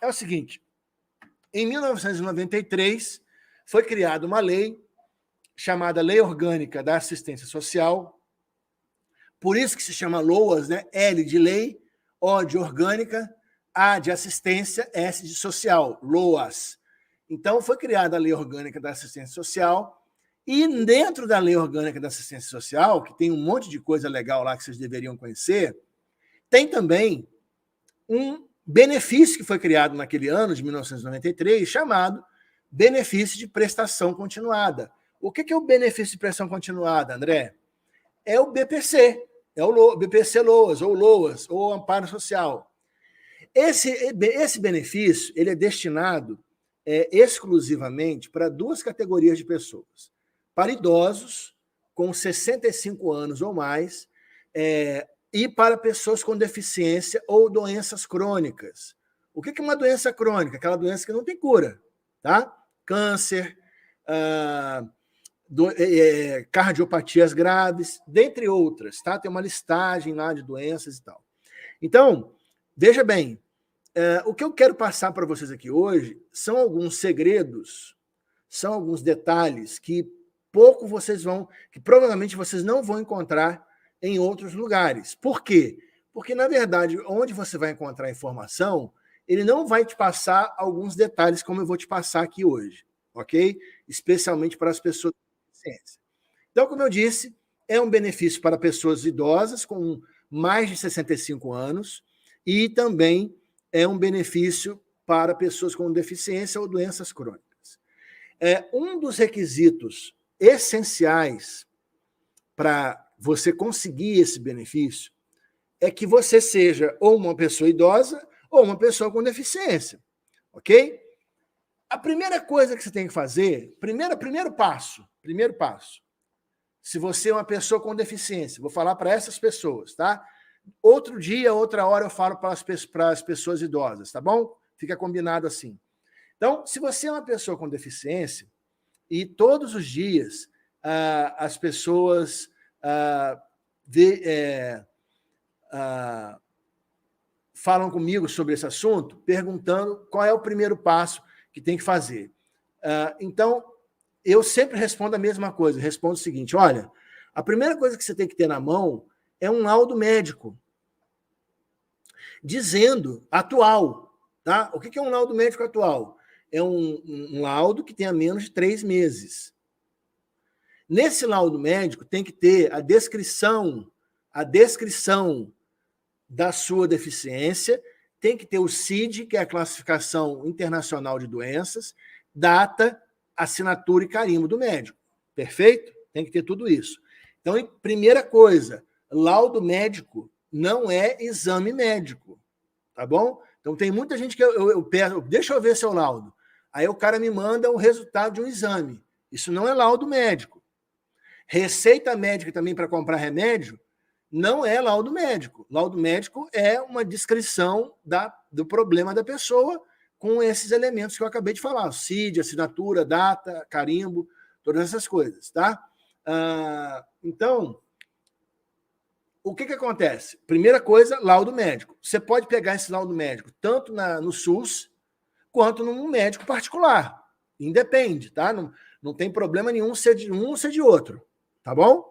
é o seguinte, em 1993 foi criada uma lei chamada Lei Orgânica da Assistência Social, por isso que se chama LOAS, né? L de lei, O de orgânica, A de assistência, S de social, LOAS. Então, foi criada a Lei Orgânica da Assistência Social, e dentro da Lei Orgânica da Assistência Social, que tem um monte de coisa legal lá que vocês deveriam conhecer, tem também um benefício que foi criado naquele ano, de 1993, chamado benefício de prestação continuada. O que é o benefício de prestação continuada, André? É o BPC, é o BPC LOAS, ou Amparo Social. Esse benefício ele é destinado exclusivamente para duas categorias de pessoas. Para idosos com 65 anos ou mais e para pessoas com deficiência ou doenças crônicas. O que é uma doença crônica? Aquela doença que não tem cura. Tá? Câncer, cardiopatias graves, dentre outras. Tá? Tem uma listagem lá de doenças e tal. Então, veja bem, o que eu quero passar para vocês aqui hoje são alguns segredos, são alguns detalhes que que provavelmente vocês não vão encontrar em outros lugares. Por quê? Porque, na verdade, onde você vai encontrar informação, ele não vai te passar alguns detalhes como eu vou te passar aqui hoje, ok? Especialmente para as pessoas com deficiência. Então, como eu disse, é um benefício para pessoas idosas com mais de 65 anos e também é um benefício para pessoas com deficiência ou doenças crônicas. Um dos requisitos essenciais para você conseguir esse benefício é que você seja ou uma pessoa idosa ou uma pessoa com deficiência, ok? A primeira coisa que você tem que fazer, primeiro passo, se você é uma pessoa com deficiência, vou falar para essas pessoas, tá? Outro dia, outra hora eu falo para as pessoas idosas, tá bom? Fica combinado assim. Então, se você é uma pessoa com deficiência e todos os dias as pessoas falam comigo sobre esse assunto, perguntando qual é o primeiro passo que tem que fazer. Então, eu sempre respondo a mesma coisa, respondo o seguinte, olha, a primeira coisa que você tem que ter na mão é um laudo médico, dizendo, atual, tá? O que é um laudo médico atual? É um laudo que tenha menos de 3 meses. Nesse laudo médico tem que ter a descrição da sua deficiência, tem que ter o CID, que é a Classificação Internacional de Doenças, data, assinatura e carimbo do médico. Perfeito? Tem que ter tudo isso. Então, primeira coisa, laudo médico não é exame médico, tá bom? Então, tem muita gente que eu peço, deixa eu ver seu laudo. Aí o cara me manda o resultado de um exame. Isso não é laudo médico. Receita médica também para comprar remédio não é laudo médico. Laudo médico é uma descrição do problema da pessoa com esses elementos que eu acabei de falar. CID, assinatura, data, carimbo, todas essas coisas, tá? Então, o que acontece? Primeira coisa, laudo médico. Você pode pegar esse laudo médico tanto no SUS quanto num médico particular. Independe, tá? Não tem problema nenhum ser de um ou ser de outro, tá bom?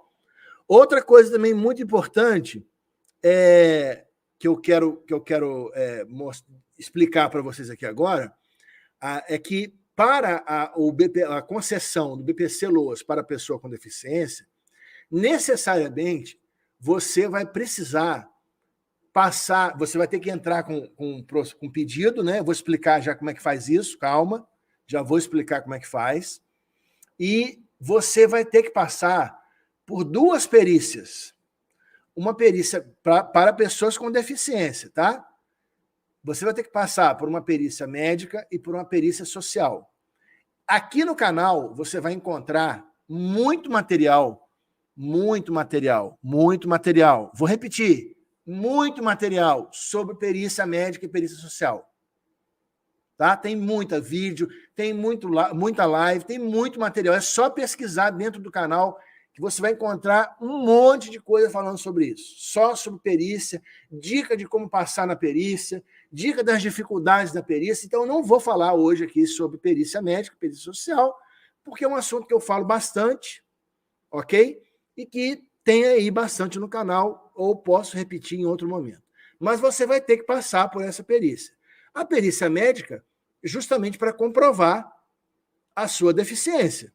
Outra coisa também muito importante que eu quero explicar para vocês aqui agora é que para a concessão do BPC LOAS para a pessoa com deficiência, necessariamente você vai precisar você vai ter que entrar com pedido, né? Vou explicar já como é que faz isso, calma, já vou explicar como é que faz. E você vai ter que passar por 2 perícias. Uma perícia para pessoas com deficiência, tá? Você vai ter que passar por uma perícia médica e por uma perícia social. Aqui no canal você vai encontrar muito material. Vou repetir, muito material sobre perícia médica e perícia social. Tá? Tem muita vídeo, tem muita live, tem muito material. É só pesquisar dentro do canal que você vai encontrar um monte de coisa falando sobre isso. Só sobre perícia, dica de como passar na perícia, dica das dificuldades da perícia. Então, eu não vou falar hoje aqui sobre perícia médica, perícia social, porque é um assunto que eu falo bastante, ok? E que tem aí bastante no canal, ou posso repetir em outro momento. Mas você vai ter que passar por essa perícia. A perícia médica, justamente para comprovar a sua deficiência.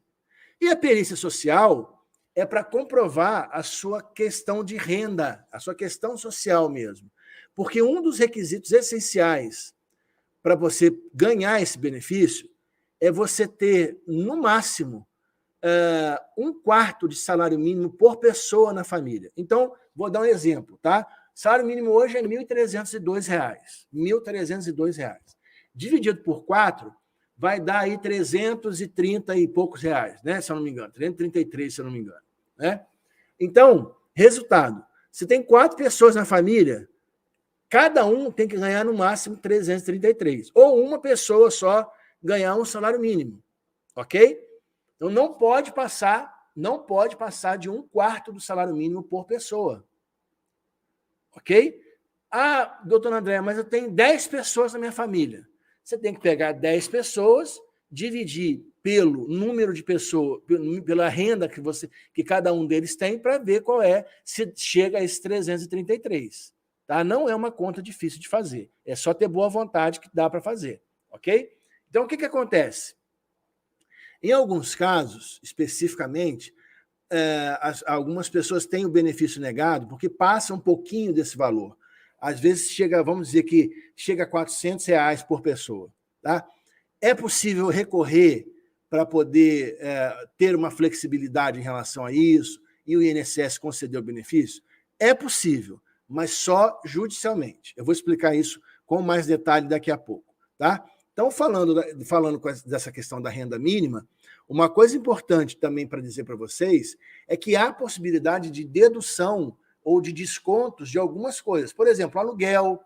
E a perícia social é para comprovar a sua questão de renda, a sua questão social mesmo. Porque um dos requisitos essenciais para você ganhar esse benefício é você ter, no máximo, 1/4 de salário mínimo por pessoa na família. Então, vou dar um exemplo, tá? Salário mínimo hoje é R$ 1.302. R$ 1.302. Dividido por 4, vai dar aí 330 e poucos reais, né? Se eu não me engano, 333, se eu não me engano, né? Então, resultado, se tem 4 pessoas na família, cada um tem que ganhar no máximo 333, ou uma pessoa só ganhar um salário mínimo, ok? Então não pode passar de 1/4 do salário mínimo por pessoa, ok? Ah, doutor André, mas eu tenho 10 pessoas na minha família. Você tem que pegar 10 pessoas, dividir pelo número de pessoas, pela renda que cada um deles tem, para ver qual é, se chega a esses 333. Tá? Não é uma conta difícil de fazer. É só ter boa vontade que dá para fazer. Ok? Então, o que acontece? Em alguns casos, especificamente, algumas pessoas têm o benefício negado porque passa um pouquinho desse valor. Às vezes chega, vamos dizer que chega a R$400 por pessoa. Tá? É possível recorrer para poder ter uma flexibilidade em relação a isso e o INSS conceder o benefício? É possível, mas só judicialmente. Eu vou explicar isso com mais detalhe daqui a pouco. Tá? Então, falando dessa questão da renda mínima, uma coisa importante também para dizer para vocês é que há possibilidade de dedução ou de descontos de algumas coisas. Por exemplo, aluguel,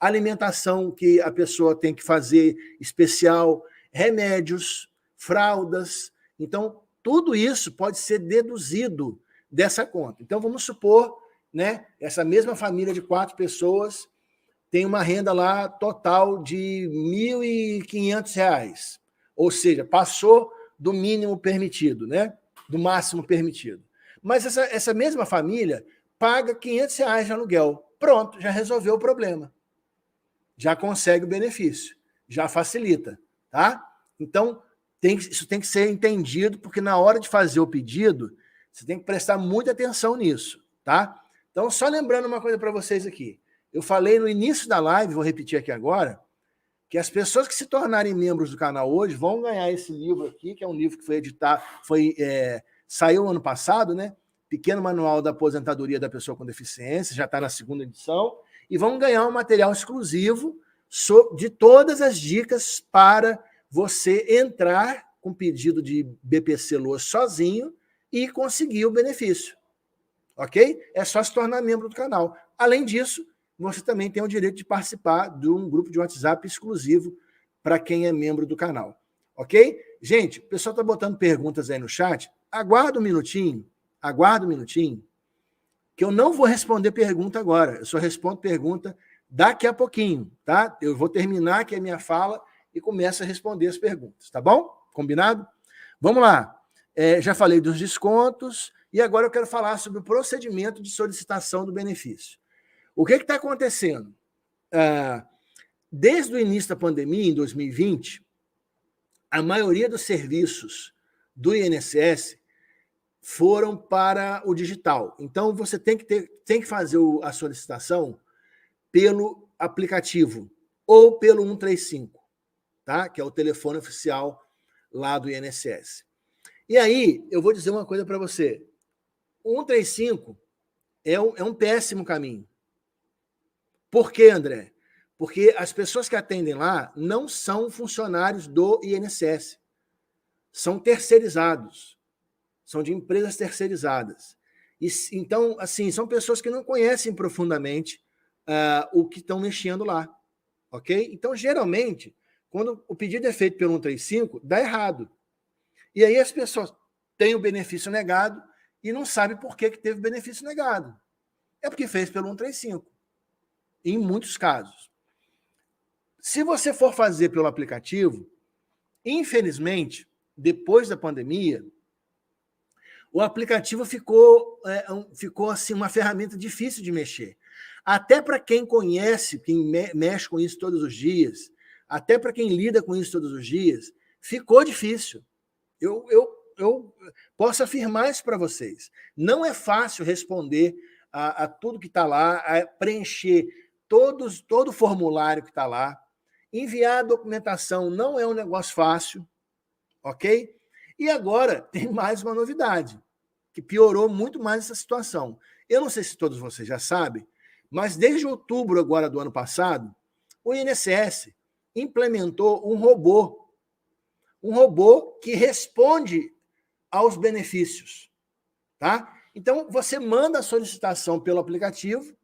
alimentação que a pessoa tem que fazer especial, remédios, fraldas. Então, tudo isso pode ser deduzido dessa conta. Então, vamos supor, né, essa mesma família de 4 pessoas tem uma renda lá total de R$ 1.500, ou seja, passou do mínimo permitido, né, do máximo permitido. Mas essa mesma família paga R$500 de aluguel. Pronto, já resolveu o problema. Já consegue o benefício, já facilita, tá? Então, isso tem que ser entendido, porque na hora de fazer o pedido, você tem que prestar muita atenção nisso, tá? Então, só lembrando uma coisa para vocês aqui. Eu falei no início da live, vou repetir aqui agora, que as pessoas que se tornarem membros do canal hoje vão ganhar esse livro aqui, que é um livro que foi editado, saiu ano passado, né? Pequeno Manual da Aposentadoria da Pessoa com Deficiência, já está na 2ª edição, e vão ganhar um material exclusivo de todas as dicas para você entrar com pedido de BPC Loas sozinho e conseguir o benefício. Ok? É só se tornar membro do canal. Além disso, você também tem o direito de participar de um grupo de WhatsApp exclusivo para quem é membro do canal. Ok? Gente, o pessoal está botando perguntas aí no chat. Aguarda um minutinho, que eu não vou responder pergunta agora. Eu só respondo pergunta daqui a pouquinho, tá? Eu vou terminar aqui a minha fala e começo a responder as perguntas, tá bom? Combinado? Vamos lá. Já falei dos descontos e agora eu quero falar sobre o procedimento de solicitação do benefício. O que está acontecendo? Desde o início da pandemia, em 2020, a maioria dos serviços do INSS foram para o digital. Então, você tem que fazer a solicitação pelo aplicativo ou pelo 135, tá? Que é o telefone oficial lá do INSS. E aí, eu vou dizer uma coisa para você. O 135 é um péssimo caminho. Por quê, André? Porque as pessoas que atendem lá não são funcionários do INSS. São terceirizados. São de empresas terceirizadas. Então, assim, são pessoas que não conhecem profundamente o que estão mexendo lá. Ok? Então, geralmente, quando o pedido é feito pelo 135, dá errado. E aí as pessoas têm o benefício negado e não sabe por que teve benefício negado. É porque fez pelo 135, em muitos casos. Se você for fazer pelo aplicativo, infelizmente, depois da pandemia, o aplicativo ficou assim, uma ferramenta difícil de mexer. Até para quem conhece, quem mexe com isso todos os dias, até para quem lida com isso todos os dias, ficou difícil. Eu posso afirmar isso para vocês. Não é fácil responder a tudo que está lá, a preencher todo o formulário que está lá. Enviar a documentação não é um negócio fácil, ok? E agora tem mais uma novidade, que piorou muito mais essa situação. Eu não sei se todos vocês já sabem, mas desde outubro agora do ano passado, o INSS implementou um robô que responde aos benefícios. Tá? Então, você manda a solicitação pelo aplicativo,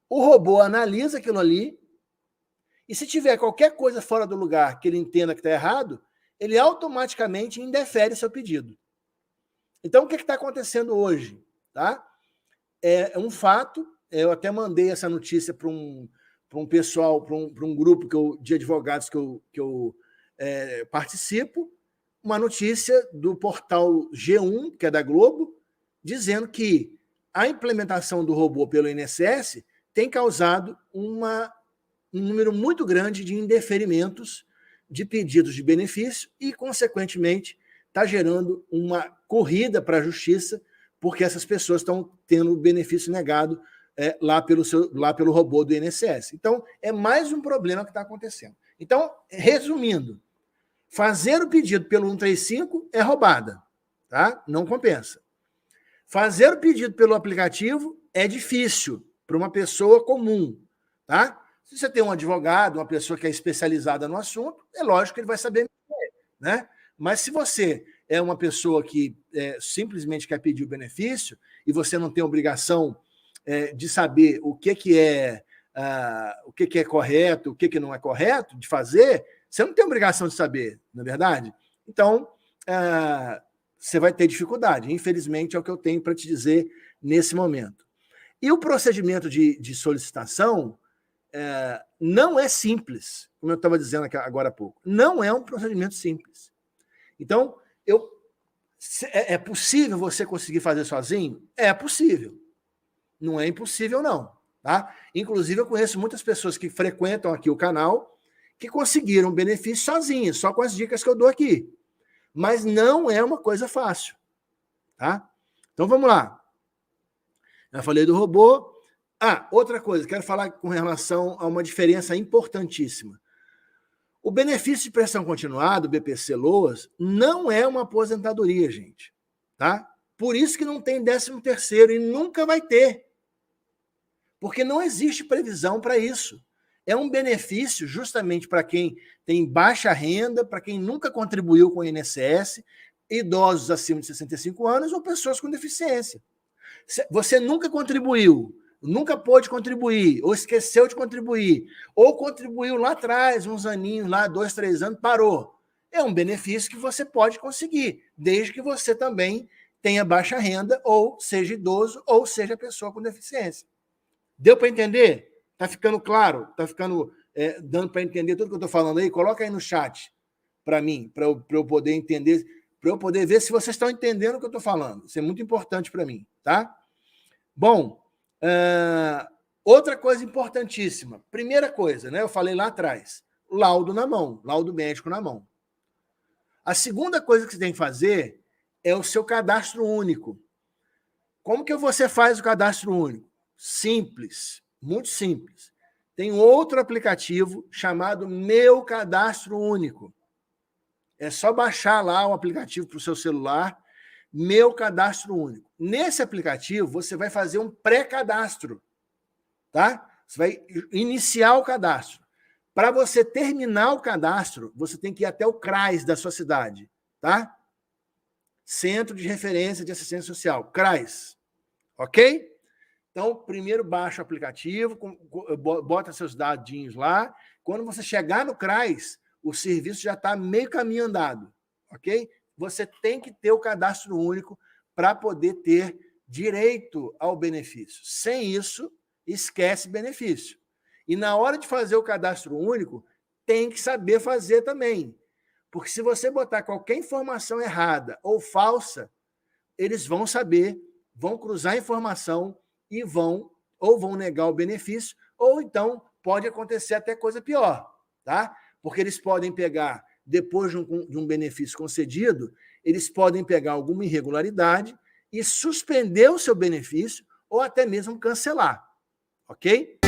o robô analisa aquilo ali, e se tiver qualquer coisa fora do lugar que ele entenda que está errado, ele automaticamente indefere seu pedido. Então, o que está acontecendo hoje? Tá? É um fato, eu até mandei essa notícia para um pessoal, para um grupo de advogados que eu participo, uma notícia do portal G1, que é da Globo, dizendo que a implementação do robô pelo INSS tem causado um número muito grande de indeferimentos de pedidos de benefício e, consequentemente, está gerando uma corrida para a justiça, porque essas pessoas estão tendo benefício negado lá pelo robô do INSS. Então, é mais um problema que está acontecendo. Então, resumindo, fazer o pedido pelo 135 é roubada, tá? Não compensa. Fazer o pedido pelo aplicativo é difícil para uma pessoa comum, tá? Se você tem um advogado, uma pessoa que é especializada no assunto, é lógico que ele vai saber mexer, né? Mas se você é uma pessoa que simplesmente quer pedir o benefício e você não tem obrigação de saber o que é correto, o que não é correto de fazer, você não tem obrigação de saber, não é verdade? Então, você vai ter dificuldade. Infelizmente, é o que eu tenho para te dizer nesse momento. E o procedimento de solicitação não é simples, como eu estava dizendo agora há pouco. Não é um procedimento simples. Então, é possível você conseguir fazer sozinho? É possível. Não é impossível, não. Tá? Inclusive, eu conheço muitas pessoas que frequentam aqui o canal que conseguiram benefício sozinhas, só com as dicas que eu dou aqui. Mas não é uma coisa fácil. Tá? Então, vamos lá. Já falei do robô. Outra coisa, quero falar com relação a uma diferença importantíssima. O benefício de prestação continuada, o BPC-LOAS, não é uma aposentadoria, gente. Tá? Por isso que não tem 13º e nunca vai ter. Porque não existe previsão para isso. É um benefício justamente para quem tem baixa renda, para quem nunca contribuiu com o INSS, idosos acima de 65 anos ou pessoas com deficiência. Você nunca contribuiu, nunca pôde contribuir, ou esqueceu de contribuir, ou contribuiu lá atrás, uns aninhos, lá 2, 3 anos, parou. É um benefício que você pode conseguir, desde que você também tenha baixa renda, ou seja idoso, ou seja pessoa com deficiência. Deu para entender? Está ficando claro? Está ficando dando para entender tudo que eu estou falando aí? Coloca aí no chat para mim, para eu poder entender, para eu poder ver se vocês estão entendendo o que eu estou falando. Isso é muito importante para mim, tá? Bom, outra coisa importantíssima. Primeira coisa, né? Eu falei lá atrás, laudo na mão, laudo médico na mão. A segunda coisa que você tem que fazer é o seu cadastro único. Como que você faz o cadastro único? Simples, muito simples. Tem outro aplicativo chamado Meu Cadastro Único. É só baixar lá o aplicativo para o seu celular, Meu Cadastro Único. Nesse aplicativo, você vai fazer um pré-cadastro, tá? Você vai iniciar o cadastro. Para você terminar o cadastro, você tem que ir até o CRAS da sua cidade, tá? Centro de Referência de Assistência Social, CRAS. Ok? Então, primeiro baixa o aplicativo, bota seus dadinhos lá. Quando você chegar no CRAS, o serviço já está meio caminho andado, ok? Você tem que ter o cadastro único para poder ter direito ao benefício. Sem isso, esquece benefício. E na hora de fazer o cadastro único, tem que saber fazer também. Porque se você botar qualquer informação errada ou falsa, eles vão saber, vão cruzar a informação e vão negar o benefício, ou então pode acontecer até coisa pior, tá? Porque eles podem pegar, depois de um benefício concedido, eles podem pegar alguma irregularidade e suspender o seu benefício ou até mesmo cancelar, ok?